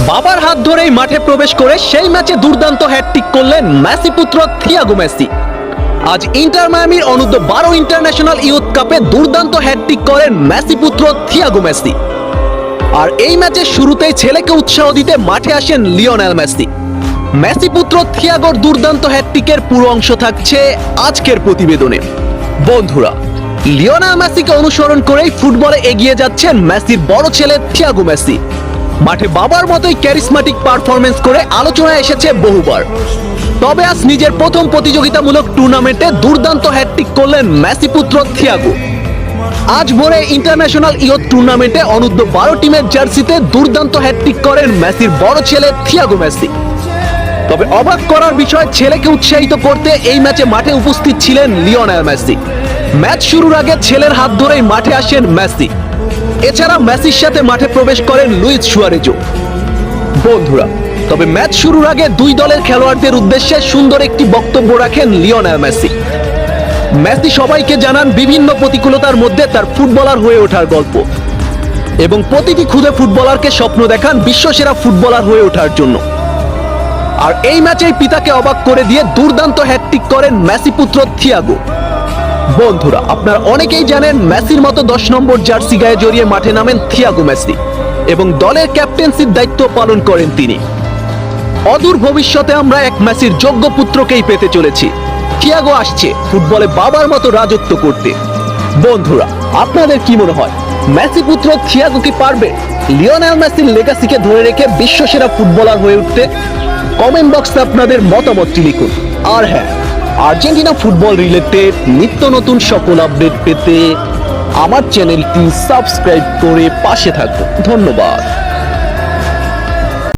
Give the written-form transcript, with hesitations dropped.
বাবার হাত ধরেই মাঠে প্রবেশ করে সেই ম্যাচে দুর্দান্ত হ্যাটট্রিক করলেন মেসি পুত্র থিয়াগো মেসি। আজ ইন্টার মায়ামির অনূর্ধ্ব 12 ইন্টারন্যাশনাল ইয়ুথ কাপে দুর্দান্ত হ্যাটট্রিক করেন মেসি পুত্র থিয়াগো মেসি। আর এই ম্যাচের শুরুতেই ছেলেকে উৎসাহ দিতে মাঠে আসেন লিওনেল মেসি। মেসি পুত্র থিয়াগোর দুর্দান্ত হ্যাটট্রিকের পুরো অংশ থাকছে আজকের প্রতিবেদনে। বন্ধুরা, লিওনেল মেসিকে অনুসরণ করেই ফুটবলে এগিয়ে যাচ্ছেন মেসির বড় ছেলে থিয়াগো মেসি। মাঠে বাবার মতোই ক্যারিসমেটিক পারফরমেন্স করে আলোচনায় এসেছে বহুবার। তবে আজ নিজের প্রথম প্রতিযোগিতামূলক টুর্নামেন্টে দুর্দান্ত হ্যাটট্রিক করলেন মেসি পুত্র থিয়াগো। আজ ভোরে ইন্টারন্যাশনাল ইয়ুথ টুর্নামেন্টে অনূর্ধ্ব 12 টিমের জার্সিতে দুর্দান্ত হ্যাটট্রিক করেন মেসির বড় ছেলে থিয়াগো মেসি। তবে অবাক করার বিষয়, ছেলেকে উৎসাহিত করতে এই ম্যাচে মাঠে উপস্থিত ছিলেন লিওনেল মেসি। ম্যাচ শুরুর আগে ছেলের হাত ধরেই মাঠে আসেন মেসি। এছাড়া মেসির সাথে মাঠে প্রবেশ করেন লুইস সুয়ারেজও। বন্ধুরা, তবে ম্যাচ শুরুর আগে দুই দলের খেলোয়াড়দের উদ্দেশ্যে সুন্দর একটি বক্তব্য রাখেন লিওনেল মেসি। মেসি সবাইকে জানান বিভিন্ন প্রতিকূলতার মধ্যে তার ফুটবলার হয়ে ওঠার গল্প এবং প্রতিটি খুদে ফুটবলারকে স্বপ্ন দেখান বিশ্বসেরা ফুটবলার হয়ে ওঠার জন্য। আর এই ম্যাচেই পিতাকে অবাক করে দিয়ে দুর্দান্ত হ্যাটট্রিক করেন মেসি পুত্র থিয়াগো। বন্ধুরা, আপনারা অনেকেই জানেন মেসির মতো 10 নম্বর জার্সি গায়ে জড়িয়ে মাঠে নামেন থিয়াগো মেসি এবং দলের ক্যাপ্টেন্সির দায়িত্ব পালন করেন তিনি। অদূর ভবিষ্যতে আমরা এক মেসির যোগ্য পুত্রকেই পেতে চলেছি। থিয়াগো আসছে ফুটবলে বাবার মতো রাজত্ব করতে। বন্ধুরা, আপনাদের কি মনে হয়, মেসি পুত্র থিয়াগো কি পারবে লিওনেল মেসির লেগাসিকে ধরে রেখে বিশ্বসেরা ফুটবলার হয়ে উঠতে? কমেন্ট বক্সে আপনাদের মতামতটি লিখুন। আর হ্যাঁ, আর্জেন্টিনা ফুটবল রিলেটেড নিত্য নতুন সকল আপডেট পেতে আমার চ্যানেলটি সাবস্ক্রাইব করে পাশে থাকুন। ধন্যবাদ।